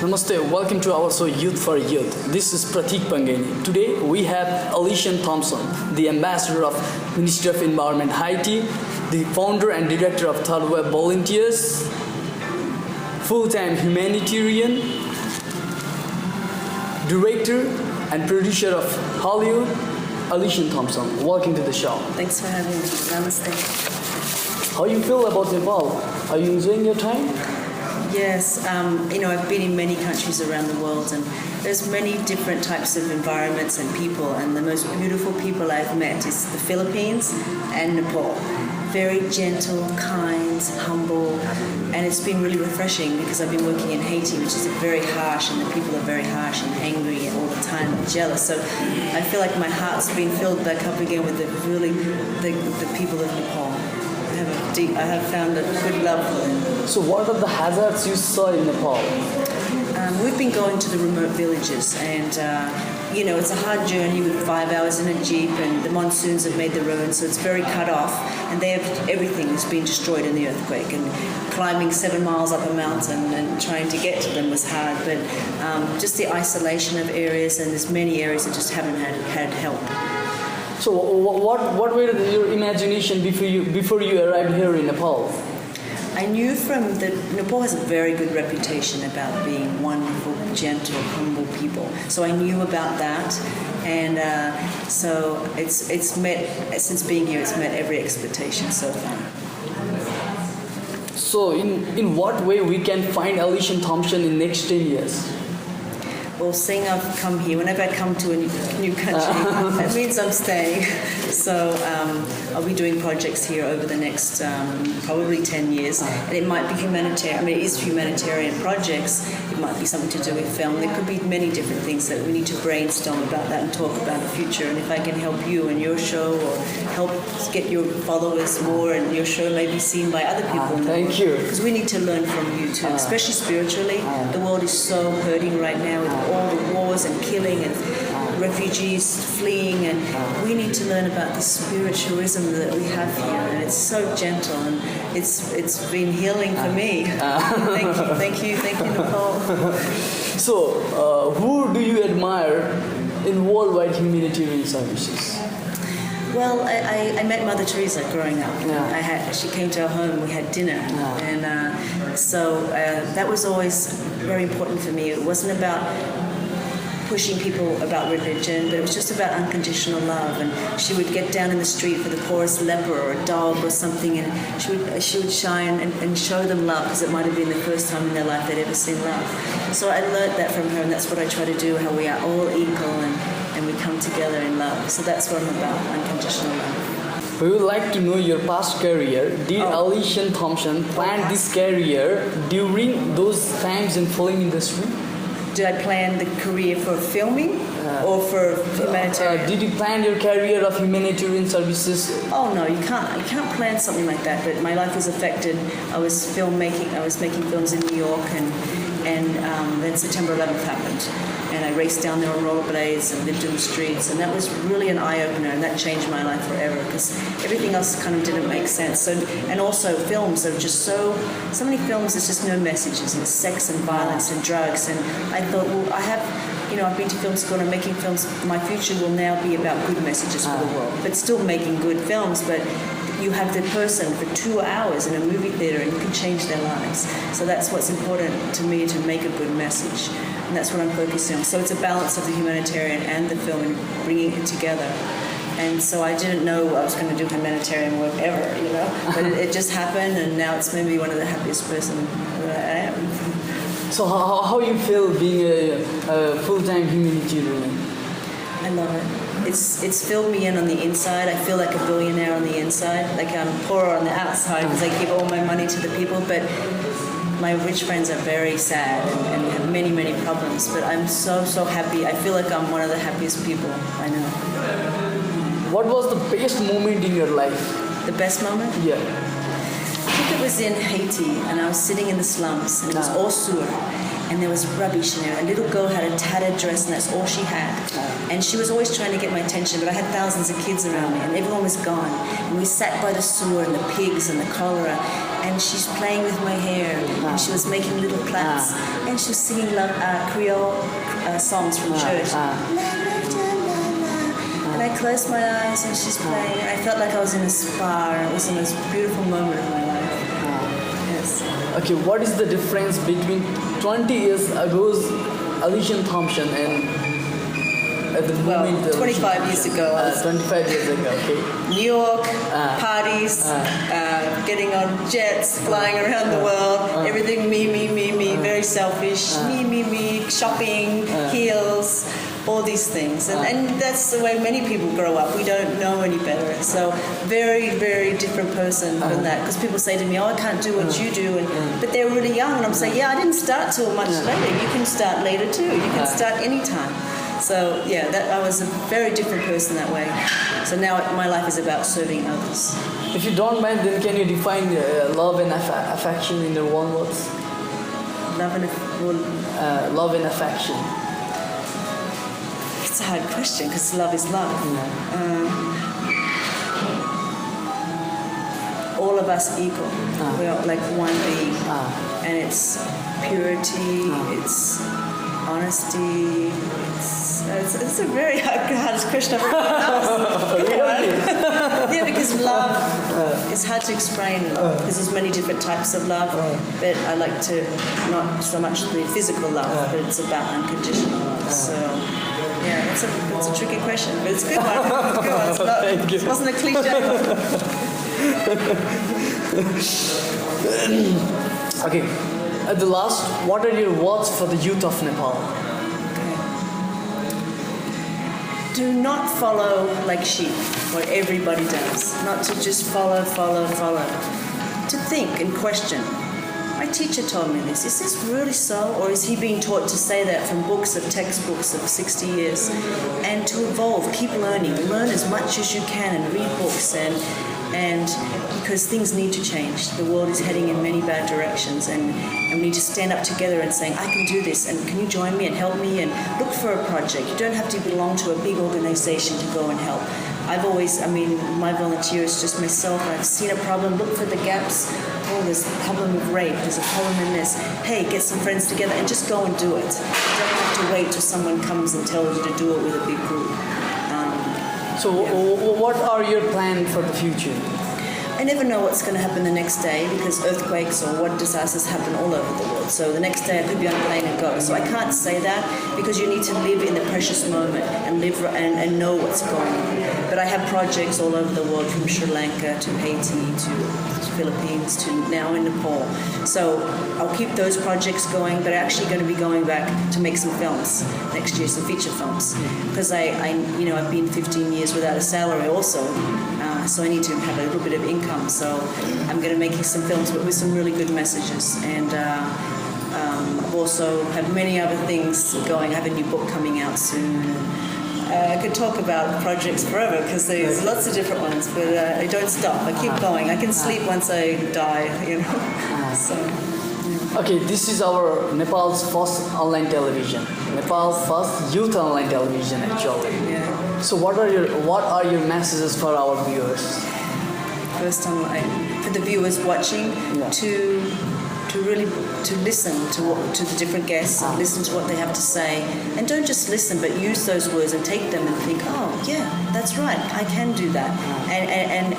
Namaste, welcome to our show Youth for Youth. This is Pratik Pangani. Today we have Alison Thompson, the ambassador of Ministry of Environment Haiti, the founder and director of Third Web Volunteers, full-time humanitarian, director and producer of Hollywood, Alison Thompson. Welcome to the show. Thanks for having me. Namaste. How you feel about Nepal? Are you enjoying your time? Yes, I've been in many countries around the world, and there's many different types of environments and people, and the most beautiful people I've met is the Philippines and Nepal. Very gentle, kind, humble, and it's been really refreshing because I've been working in Haiti, which is very harsh, and the people are very harsh and angry all the time and jealous. So I feel like my heart's been filled back up again with the people of Nepal. I have found a good love for them. So what are the hazards you saw in Nepal? We've been going to the remote villages, and it's a hard journey with 5 hours in a jeep, and the monsoons have made the roads, so it's very cut off, and everything has been destroyed in the earthquake. And climbing 7 miles up a mountain and trying to get to them was hard, but just the isolation of areas, and there's many areas that just haven't had help. So what were your imagination before you arrived here in Nepal? I knew Nepal has a very good reputation about being wonderful, gentle, humble people. So I knew about that, and so it's met, since being here, it's met every expectation so far. So in what way we can find Alison Thompson in next 10 years? Well, seeing I've come here, whenever I come to a new country, that means I'm staying. So I'll be doing projects here over the next probably 10 years. And it might be humanitarian. I mean, it is humanitarian projects. It might be something to do with film. There could be many different things that we need to brainstorm about that and talk about the future. And if I can help you and your show, or help get your followers more, and your show may be seen by other people. Thank you. Because we need to learn from you too, especially spiritually. The world is so hurting right now with all the wars and killing and refugees fleeing, and we need to learn about the spiritualism that we have here, and it's so gentle, and it's been healing for me. Thank you, Nicole. So, who do you admire in worldwide humanitarian services? Well, I met Mother Teresa growing up. Yeah. She came to our home. We had dinner, and so that was always very important for me. It wasn't about pushing people about religion, but it was just about unconditional love. And she would get down in the street for the poorest leper or a dog or something, and she would shine and show them love, because it might have been the first time in their life they'd ever seen love. So I learned that from her, and that's what I try to do, how we are all equal and we come together in love. So that's what I'm about, unconditional love. We would like to know your past career. Did Alison Thompson plan this career during those times in film industry? Did I plan the career for filming or for humanitarian? Did you plan your career of humanitarian services? Oh no, you can't plan something like that. But my life was affected. I was making films in New York, and then September 11th happened, and I raced down there on rollerblades and lived in the streets, and that was really an eye-opener, and that changed my life forever, because everything else kind of didn't make sense. So, and also films are just so many films, there's just no messages, and it's sex and violence and drugs, and I thought, well, I've been to film school and I'm making films. My future will now be about good messages for the world, but still making good films, but you have the person for 2 hours in a movie theater and you can change their lives. So that's what's important to me, to make a good message. And that's what I'm focusing on. So it's a balance of the humanitarian and the film and bringing it together. And so I didn't know I was going to do humanitarian work ever, But it just happened, and now it's made me one of the happiest person that I am. So how you feel being a full-time humanitarian? I love it. It's filled me in on the inside. I feel like a billionaire on the inside. Like I'm poorer on the outside because I give all my money to the people. But my rich friends are very sad and have many, many problems. But I'm so happy. I feel like I'm one of the happiest people I know. What was the best moment in your life? The best moment? Yeah. I think it was in Haiti, and I was sitting in the slums, and it was all sewer, and there was rubbish in there. A little girl had a tattered dress, and that's all she had. And she was always trying to get my attention, but I had thousands of kids around me, and everyone was gone. And we sat by the sewer, and the pigs, and the cholera, and she's playing with my hair, and she was making little plants, and she was singing Creole songs from church. And I closed my eyes and she's playing. I felt like I was in a spa. It was the most beautiful moment of my life. Yes. Okay, what is the difference between 20 years ago's Alison Thompson and at the moment? 25 years ago. 25 years ago, okay. New York, parties, getting on jets, flying around the world, everything me, very selfish, me, shopping, heels, all these things. And that's the way many people grow up. We don't know any better. So very, very different person from that. Because people say to me, oh, I can't do what you do. But they're really young. And I'm saying, yeah, I didn't start till much later. You can start later too. You can start anytime. So yeah, I was a very different person that way. So now my life is about serving others. If you don't mind, then can you define love and affection in the one word? Love and affection. It's a hard question because love is love. All of us equal. We are like one being, and it's purity. It's honesty. It's a very hardest question I've ever asked. Yeah, because love is hard to explain because there's many different types of love. But I like to not so much the physical love, but it's about unconditional love. So yeah, it's a tricky question, but it's a good one. It's a good one. It's not, Thank you. It wasn't a cliche. Okay, at the last, what are your words for the youth of Nepal? Do not follow like sheep, what everybody does. Not to just follow. To think and question. My teacher told me this. Is this really so? Or is he being taught to say that from textbooks of 60 years? And to evolve, keep learning. Learn as much as you can and read books and because things need to change. The world is heading in many bad directions and we need to stand up together and saying, I can do this and can you join me and help me and look for a project. You don't have to belong to a big organization to go and help. My volunteer is just myself. I've seen a problem, look for the gaps. Oh, there's a problem with rape, there's a problem in this. Hey, get some friends together and just go and do it. You don't have to wait till someone comes and tells you to do it with a big group. What are your plans for the future? I never know what's going to happen the next day because earthquakes or what disasters happen all over the world. So the next day I could be on a plane and go. So I can't say that because you need to live in the precious moment and live and know what's going on. But I have projects all over the world from Sri Lanka to Haiti to the Philippines to now in Nepal. So I'll keep those projects going, but I'm actually going to be going back to make some films next year, some feature films. Because I've been 15 years without a salary also. So I need to have a little bit of income. So I'm going to make some films but with some really good messages. And I've also have many other things going. I have a new book coming out soon. I could talk about projects forever because there's lots of different ones, but I don't stop. I keep going. I can sleep once I die, So. Okay, this is our Nepal's first online television. Nepal's first youth online television, actually. Yeah. So what are your messages for our viewers? First online for the viewers watching to really listen to the different guests, listen to what they have to say, and don't just listen, but use those words and take them and think, oh yeah, that's right, I can do that, and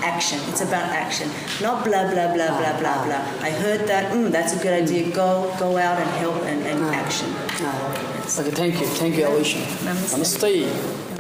action. It's about action, not blah blah blah blah blah blah. I heard that. That's a good idea. Go out and help and action. Okay, thank you, Alison. Namaste. Namaste.